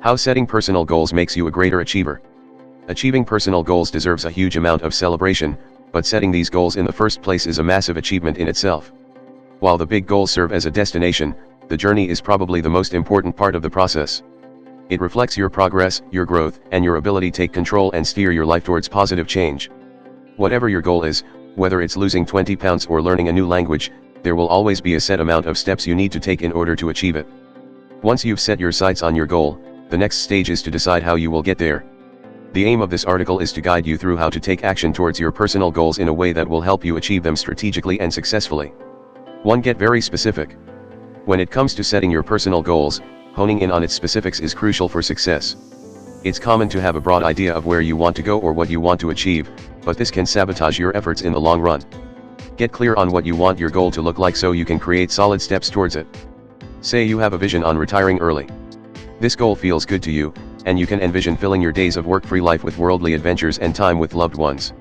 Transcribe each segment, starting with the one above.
How setting personal goals makes you a greater achiever. Achieving personal goals deserves a huge amount of celebration, but setting these goals in the first place is a massive achievement in itself. While the big goals serve as a destination, the journey is probably the most important part of the process. It reflects your progress, your growth, and your ability to take control and steer your life towards positive change. Whatever your goal is, whether it's losing 20 pounds or learning a new language, there will always be a set amount of steps you need to take in order to achieve it. Once you've set your sights on your goal, the next stage is to decide how you will get there. The aim of this article is to guide you through how to take action towards your personal goals in a way that will help you achieve them strategically and successfully. 1. Get very specific. When it comes to setting your personal goals, honing in on its specifics is crucial for success. It's common to have a broad idea of where you want to go or what you want to achieve, but this can sabotage your efforts in the long run. Get clear on what you want your goal to look like so you can create solid steps towards it. Say you have a vision on retiring early. This goal feels good to you, and you can envision filling your days of work-free life with worldly adventures and time with loved ones.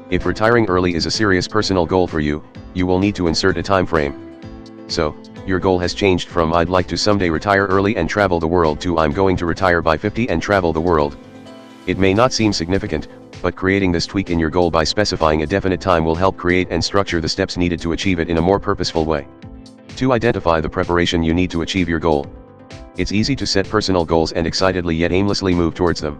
If retiring early is a serious personal goal for you, you will need to insert a time frame. So, your goal has changed from "I'd like to someday retire early and travel the world" to "I'm going to retire by 50 and travel the world." It may not seem significant, but creating this tweak in your goal by specifying a definite time will help create and structure the steps needed to achieve it in a more purposeful way. 2. Identify the preparation you need to achieve your goal. It's easy to set personal goals and excitedly yet aimlessly move towards them.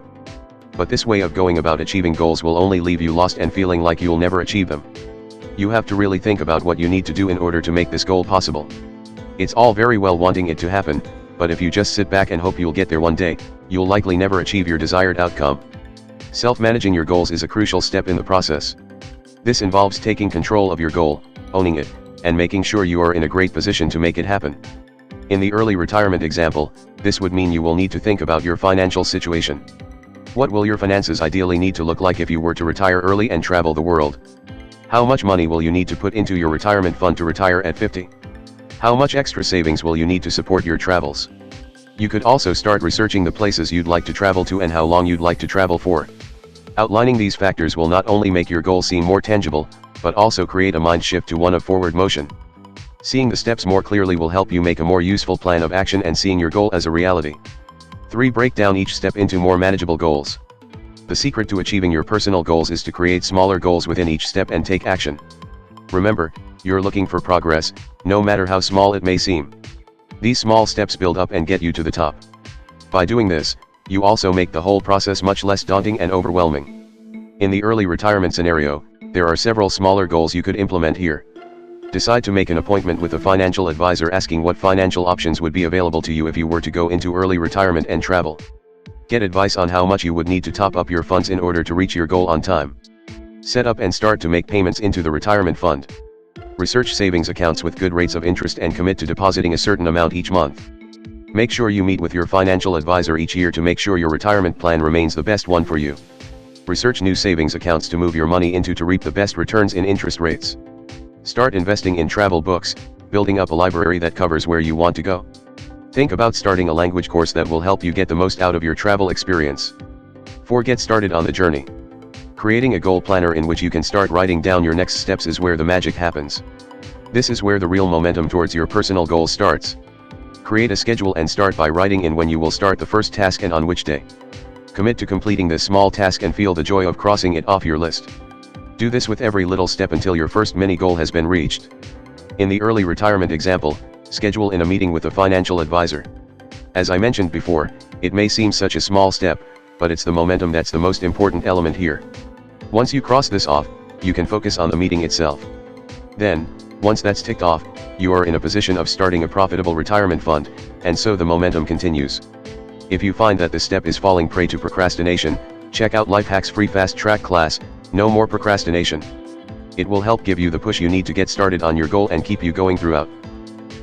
But this way of going about achieving goals will only leave you lost and feeling like you'll never achieve them. You have to really think about what you need to do in order to make this goal possible. It's all very well wanting it to happen, but if you just sit back and hope you'll get there one day, you'll likely never achieve your desired outcome. Self-managing your goals is a crucial step in the process. This involves taking control of your goal, owning it, and making sure you are in a great position to make it happen. In the early retirement example, this would mean you will need to think about your financial situation. What will your finances ideally need to look like if you were to retire early and travel the world? How much money will you need to put into your retirement fund to retire at 50? How much extra savings will you need to support your travels? You could also start researching the places you'd like to travel to and how long you'd like to travel for. Outlining these factors will not only make your goal seem more tangible, but also create a mind shift to one of forward motion. Seeing the steps more clearly will help you make a more useful plan of action and seeing your goal as a reality. 3. Break down each step into more manageable goals. The secret to achieving your personal goals is to create smaller goals within each step and take action. Remember, you're looking for progress, no matter how small it may seem. These small steps build up and get you to the top. By doing this, you also make the whole process much less daunting and overwhelming. In the early retirement scenario, there are several smaller goals you could implement here. Decide to make an appointment with a financial advisor asking what financial options would be available to you if you were to go into early retirement and travel. Get advice on how much you would need to top up your funds in order to reach your goal on time. Set up and start to make payments into the retirement fund. Research savings accounts with good rates of interest and commit to depositing a certain amount each month. Make sure you meet with your financial advisor each year to make sure your retirement plan remains the best one for you. Research new savings accounts to move your money into to reap the best returns in interest rates. Start investing in travel books, building up a library that covers where you want to go. Think about starting a language course that will help you get the most out of your travel experience. 4. Get started on the journey. Creating a goal planner in which you can start writing down your next steps is where the magic happens. This is where the real momentum towards your personal goals starts. Create a schedule and start by writing in when you will start the first task and on which day. Commit to completing this small task and feel the joy of crossing it off your list. Do this with every little step until your first mini goal has been reached. In the early retirement example, schedule in a meeting with a financial advisor. As I mentioned before, it may seem such a small step, but it's the momentum that's the most important element here. Once you cross this off, you can focus on the meeting itself. Then, once that's ticked off, you are in a position of starting a profitable retirement fund, and so the momentum continues. If you find that this step is falling prey to procrastination, check out Lifehack's free fast track class, No More Procrastination. It will help give you the push you need to get started on your goal and keep you going throughout.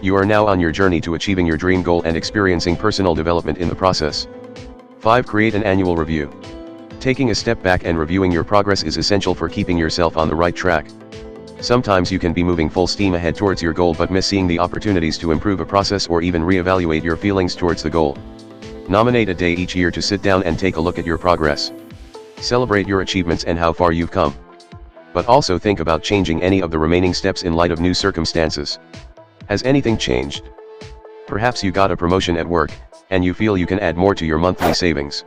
You are now on your journey to achieving your dream goal and experiencing personal development in the process. 5. Create an annual review. Taking a step back and reviewing your progress is essential for keeping yourself on the right track. Sometimes you can be moving full steam ahead towards your goal but miss seeing the opportunities to improve a process or even reevaluate your feelings towards the goal. Nominate a day each year to sit down and take a look at your progress. Celebrate your achievements and how far you've come. But also think about changing any of the remaining steps in light of new circumstances. Has anything changed? Perhaps you got a promotion at work, and you feel you can add more to your monthly savings.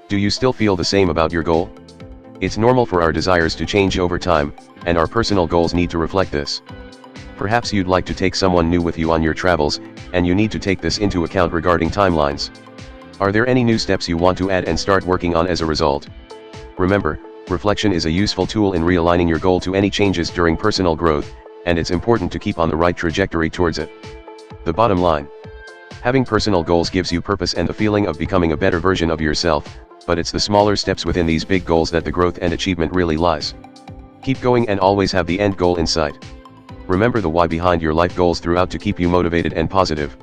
Do you still feel the same about your goal? It's normal for our desires to change over time, and our personal goals need to reflect this. Perhaps you'd like to take someone new with you on your travels, and you need to take this into account regarding timelines. Are there any new steps you want to add and start working on as a result? Remember, reflection is a useful tool in realigning your goal to any changes during personal growth, and it's important to keep on the right trajectory towards it. The bottom line: having personal goals gives you purpose and the feeling of becoming a better version of yourself, but it's the smaller steps within these big goals that the growth and achievement really lies. Keep going and always have the end goal in sight. Remember the why behind your life goals throughout to keep you motivated and positive.